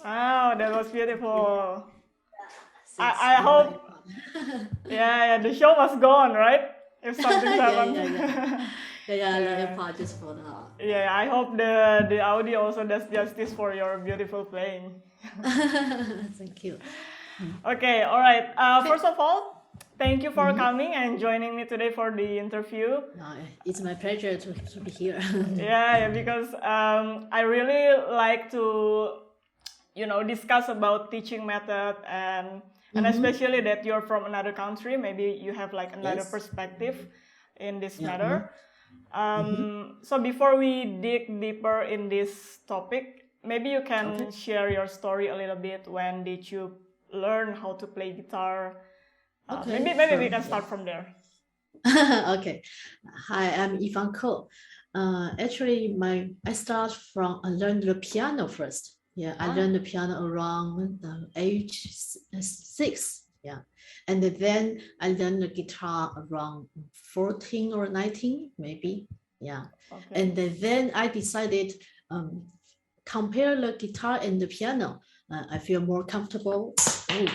Wow, that was beautiful. I hope, yeah, the show must go on, right? If something happens. Apologies for that. Yeah, I hope the audio also does justice for your beautiful playing. Thank you. Okay, all right. First of all, thank you for coming and joining me today for the interview. It's my pleasure to be here. Yeah, because I really like to, discuss about teaching method and especially that you're from another country. Maybe you have like another perspective in this matter. So before we dig deeper in this topic, maybe you can share your story a little bit. When did you learn how to play guitar? Maybe we can start from there. Okay. Hi, I'm Yifang Ko. Actually, I learned the piano first. Yeah, I learned the piano around age 6. Yeah, and then I learned the guitar around 14 or 19, maybe. Yeah, and then I decided compare the guitar and the piano. I feel more comfortable. Oh,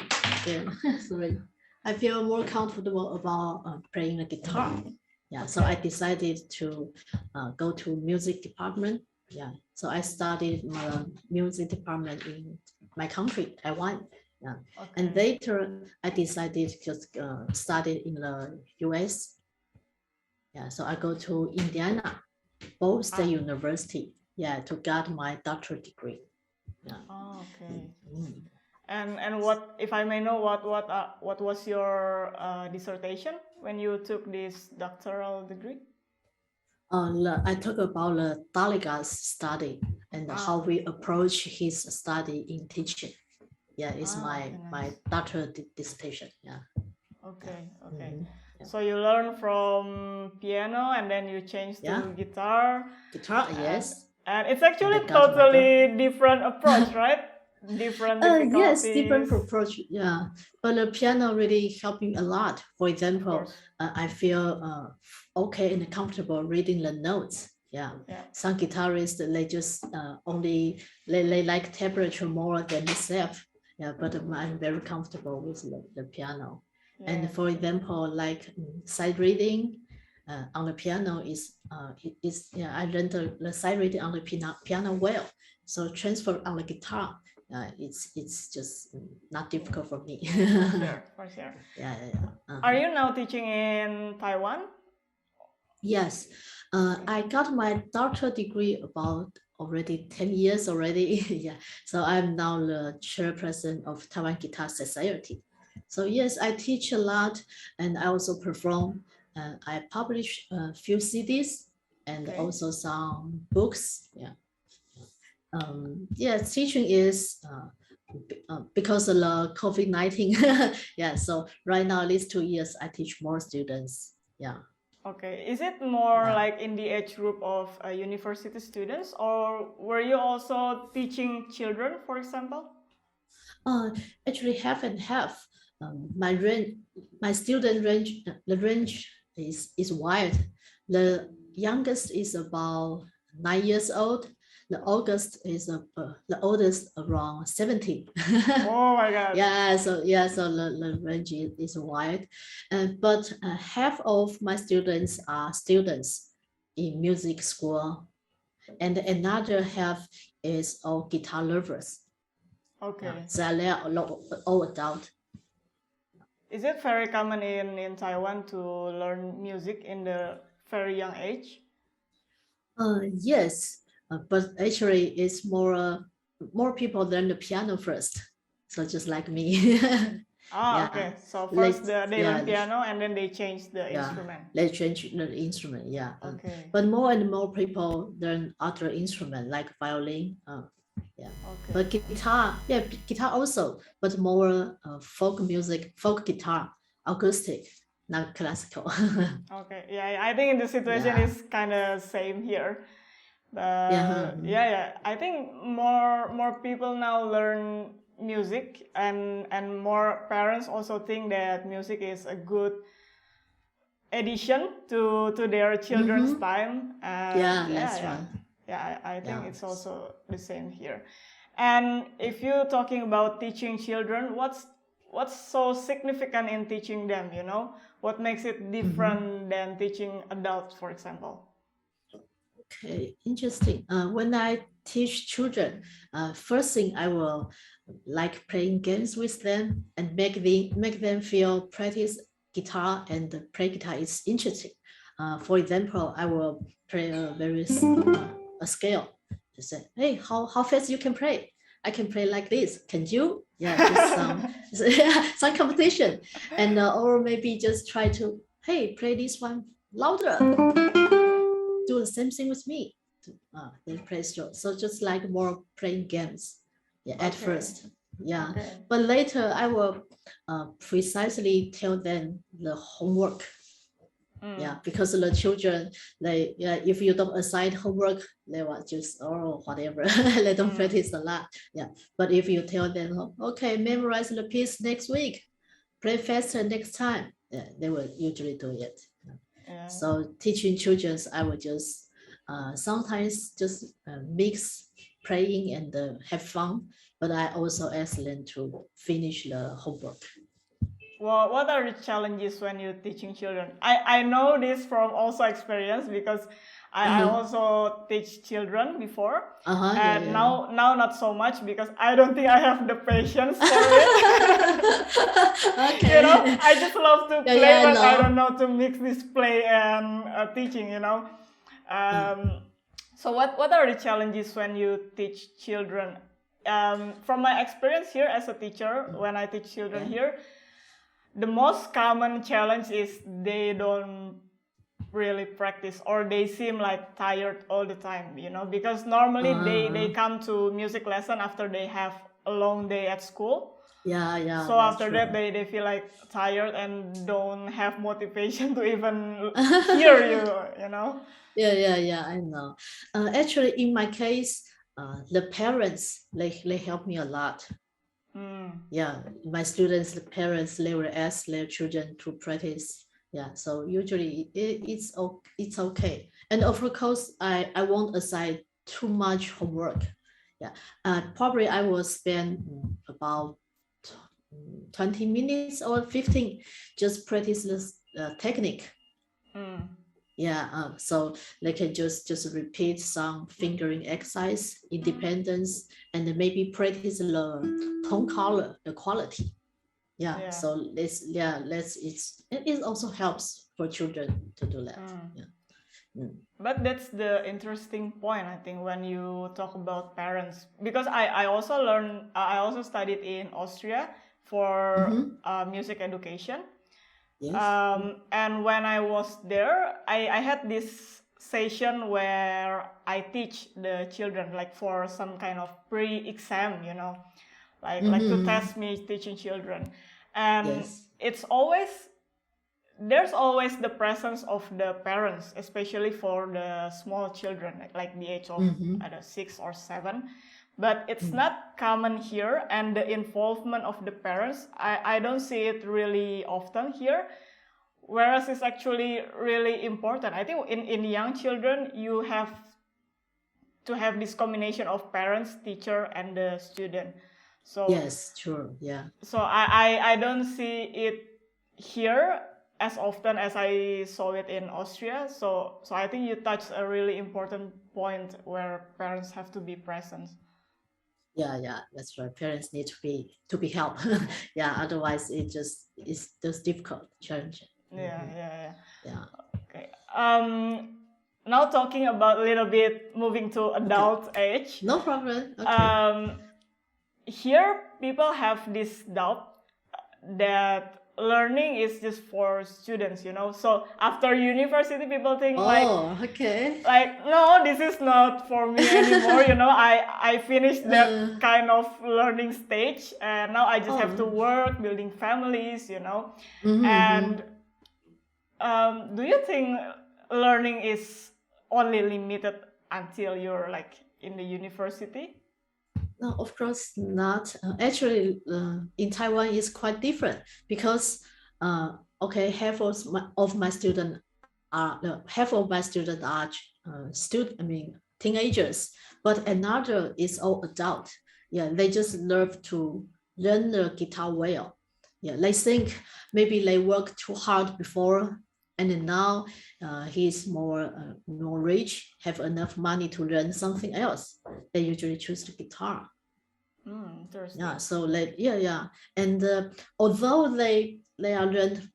yeah. Sorry. I feel more comfortable about playing the guitar. Yeah, so I decided to go to music department. Yeah, so I studied music department in my country, Taiwan. Yeah, and later I decided to study in the US. Yeah, so I go to Indiana, both State University. Yeah, to get my doctorate degree. Yeah. Oh, okay. And what, if I may know, what was your dissertation when you took this doctoral degree? I talk about the Daliga's study and how we approach his study in teaching. Yeah, it's my doctoral dissertation. Yeah. Okay. So you learn from piano and then you change to guitar. Guitar, yes. And it's actually totally different approach, right? Different difficulties. Yes, different approach. Yeah, but the piano really helped me a lot. For example, I feel okay and comfortable reading the notes. Yeah. Some guitarists, they just they like temperature more than myself. Yeah, but I'm very comfortable with the piano. And for example, like sight reading on the piano I learned the sight reading on the piano well. So transfer on the guitar, it's just not difficult for me. For sure. Yeah. Are you now teaching in Taiwan? Yes, I got my doctoral degree about already 10 years already. Yeah, so I'm now the chairperson of Taiwan Guitar Society. So yes, I teach a lot and I also perform. I publish a few CDs and also some books. Yeah. Teaching is because of the COVID-19. Yeah, so right now, at least 2 years, I teach more students. Yeah. Okay, is it more Yeah. like in the age group of university students, or were you also teaching children, for example? Actually, half and half. My student range, the range is wide. The youngest is about 9 years old. The the oldest around 70. Oh my God. So the range is wide, but half of my students are students in music school, and another half is all guitar lovers. Okay. So they're all adult. Is it very common in Taiwan to learn music in the very young age? Yes, but actually it's more people learn the piano first. So just like me. Yeah. Okay. So first they yeah, learn piano and then they change the yeah, instrument. they change the instrument. Yeah. Okay. But more and more people learn other instrument like violin. Yeah. Okay. But guitar also, but more folk music, folk guitar, acoustic, not classical. Okay. Yeah, I think the situation Yeah. is kind of same here. Yeah. Yeah. I think more people now learn music, and more parents also think that music is a good addition to their children's time. And Yeah, that's right. Yeah, I think Yeah. it's also the same here. And if you're talking about teaching children, what's so significant in teaching them? What makes it different than teaching adults, for example? Okay, interesting. When I teach children, first thing I will like playing games with them and make them feel practice guitar and play guitar is interesting. For example, I will play a scale. To say, hey, how fast you can play? I can play like this. Can you? Yeah, just some competition, and or maybe just try to hey play this one louder. Do the same thing with me. Then play stroke. So just like more playing games. Yeah, at Okay. first. Yeah. Okay. But later I will precisely tell them the homework. Yeah, because the children, if you don't assign homework, they will just whatever. They don't practice a lot. Yeah. But if you tell them, okay, memorize the piece next week, play faster next time, yeah, they will usually do it. Yeah. So teaching children, I would just sometimes just mix playing and have fun, but I also ask them to finish the homework. Well, what are the challenges when you're teaching children? I know this from also experience because I also teach children before, and now not so much because I don't think I have the patience for it. Okay. I just love to play, but I don't know to mix this play and teaching. So what are the challenges when you teach children? From my experience here as a teacher, when I teach children here, the most common challenge is they don't really practice, or they seem like tired all the time, because normally they come to music lesson after they have a long day at school. Yeah. So after that they feel like tired and don't have motivation to even hear you know. Yeah, I know. Actually, in my case, the parents, they help me a lot. Yeah, my students, the parents, they will ask their children to practice. Yeah, so usually it's okay. And of course, I won't assign too much homework. Yeah, probably I will spend about 20 minutes or 15 just practice this technique. Yeah, so they can just repeat some fingering exercise, independence, and then maybe practice the tone color, the quality. Yeah. So it also helps for children to do that. Yeah. But that's the interesting point, I think, when you talk about parents, because I also studied in Austria for music education. Yes. And when I was there, I had this session where I teach the children, like for some kind of pre-exam, like to test me teaching children. And Yes. there's always the presence of the parents, especially for the small children, like the age of I don't know, 6 or 7. But it's not common here, and the involvement of the parents, I don't see it really often here. Whereas it's actually really important. I think in young children, you have to have this combination of parents, teacher, and the student. So Yes, true. Yeah. so I don't see it here as often as I saw it in Austria. So I think you touched a really important point where parents have to be present. Yeah, that's right. Parents need to be helped. Yeah, otherwise it's just difficult, challenging. Yeah. Yeah. Okay. Now talking about a little bit moving to adult age. No problem. Okay. Here people have this doubt that learning is just for students, So after university, people think Okay. like no, this is not for me anymore. I finished that kind of learning stage, and now I just have to work, building families, And do you think learning is only limited until you're like in the university? No, of course not. Actually, in Taiwan is quite different because, okay, half of my students are teenagers, but another is all adult. Yeah, they just love to learn the guitar well. Yeah, they think maybe they work too hard before, and then now he's more rich, have enough money to learn something else. They usually choose the guitar. Interesting. Yeah, so and although they are learned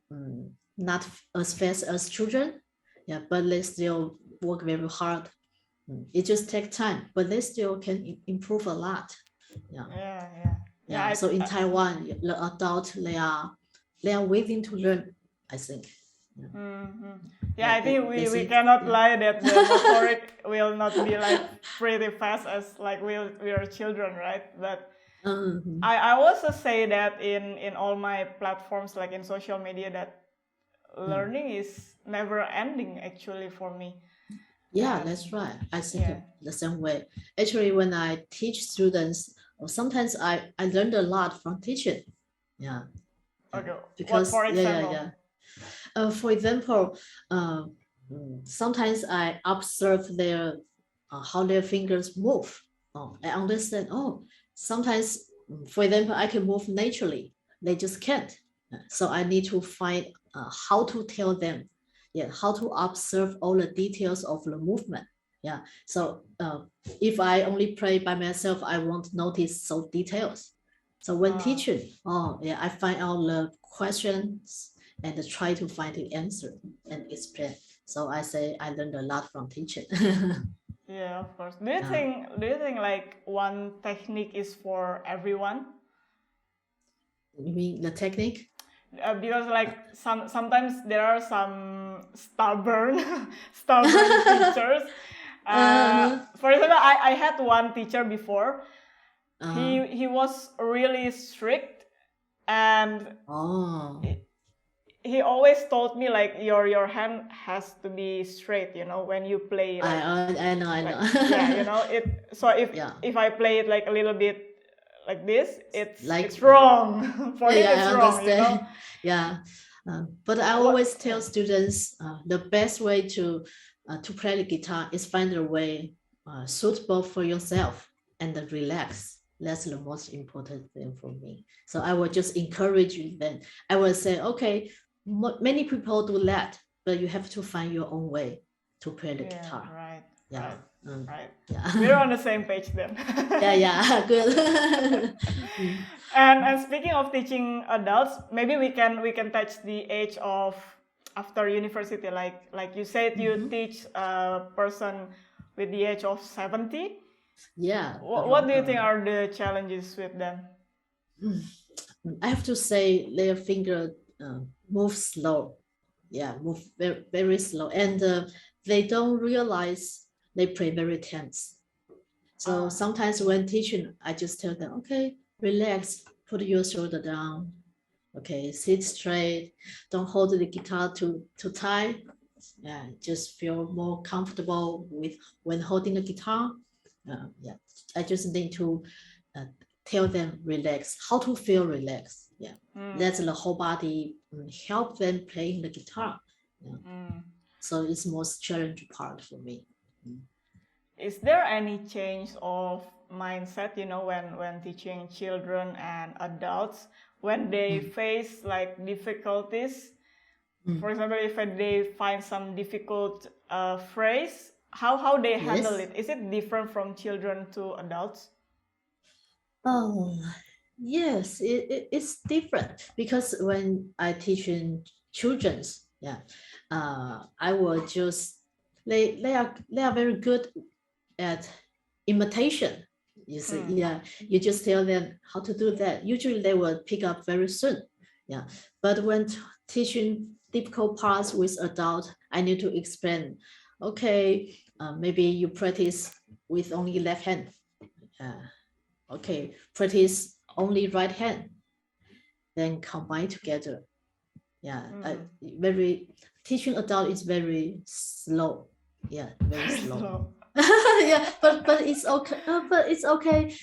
not as fast as children, yeah, but they still work very hard. It just takes time, but they still can improve a lot. Yeah. So in Taiwan, the adult they are waiting to learn, I think. I think we cannot lie that the motoric will not be like pretty fast as like we are children, right? But I also say that in all my platforms, like in social media, that learning is never ending actually for me. Yeah, that's right. I think the same way. Actually, when I teach students, sometimes I learned a lot from teaching. Yeah. Okay. Because what, for example? For example, sometimes I observe their how their fingers move. I understand. Sometimes, for example, I can move naturally. They just can't. So I need to find how to tell them, how to observe all the details of the movement. Yeah. So if I only play by myself, I won't notice those details. So when teaching, I find out the questions and try to find the answer and explain. So I say I learned a lot from teaching. Yeah, of course. Do you think like one technique is for everyone? You mean the technique? Because like sometimes there are some stubborn teachers. For example, I had one teacher before. He was really strict, and he always told me like your hand has to be straight, when you play. Like, I know. Yeah, it. So if I play it like a little bit like this, it's wrong. For him, it's wrong. Understand. Yeah, but I always tell students the best way to play the guitar is find a way suitable for yourself and relax. That's the most important thing for me. So I will just encourage you then. I will say, okay, many people do that, but you have to find your own way to play the guitar. Right. Yeah. Right. Yeah. We're on the same page then. Yeah, good. And speaking of teaching adults, maybe we can touch the age of after university. Like you said, you teach a person with the age of 70. Yeah. What do you think are the challenges with them? I have to say their finger move slow. Yeah, move very, very slow. And they don't realize they play very tense. So sometimes when teaching, I just tell them, okay, relax, put your shoulder down. Okay, sit straight. Don't hold the guitar too tight. Yeah, just feel more comfortable with when holding the guitar. Yeah, I just need to tell them relax, how to feel relaxed. Yeah, let the whole body help them playing the guitar. Yeah. So it's most challenging part for me. Is there any change of mindset, when teaching children and adults, when they face like difficulties? For example, if they find some difficult phrase, how they handle it? Is it different from children to adults? Oh, yes, it's different because when I teach in children's, I will just they are very good at imitation. You see, you just tell them how to do that. Usually they will pick up very soon. Yeah, but when teaching difficult parts with adult, I need to explain. Okay, maybe you practice with only left hand. Okay, practice only right hand, then combine together. Yeah, very teaching adult is very slow. Yeah, very slow. Yeah, but it's okay.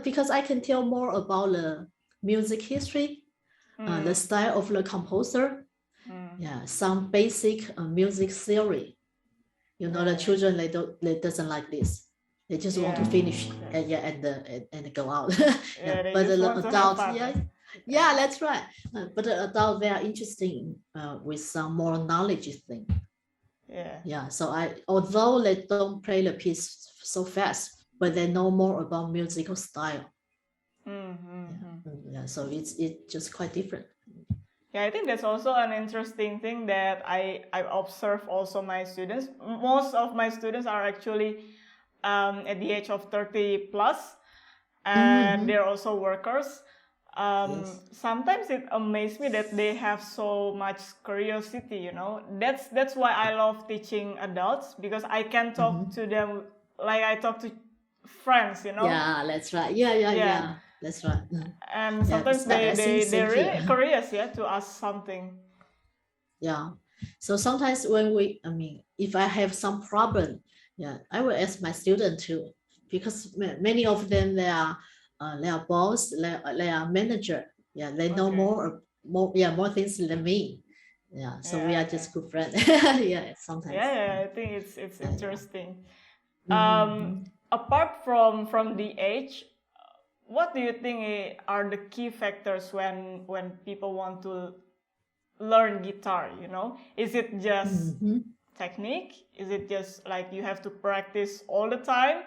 Because I can tell more about the music history, the style of the composer. Yeah, some basic music theory. The children they doesn't like this. They just want to finish and go out. But the adults, that's right. But the adult they are interested with some more knowledge thing. Yeah. So although they don't play the piece so fast, but they know more about musical style. Yeah. So it's just quite different. Yeah, I think that's also an interesting thing that I observe also my students. Most of my students are actually at the age of 30 plus, and they're also workers. Sometimes it amazes me that they have so much curiosity, That's why I love teaching adults, because I can talk to them like I talk to friends, Yeah, that's right. Yeah. That's right. And sometimes they're really curious, to ask something. Yeah. So sometimes if I have some problem, I will ask my student too, because many of them they are boss, they are manager. Yeah, they know more things than me. Yeah, so we are just good friends. Yeah, sometimes. Yeah, I think it's interesting. Apart from the age, what do you think are the key factors when people want to learn guitar? Is it just technique? Is it just like you have to practice all the time?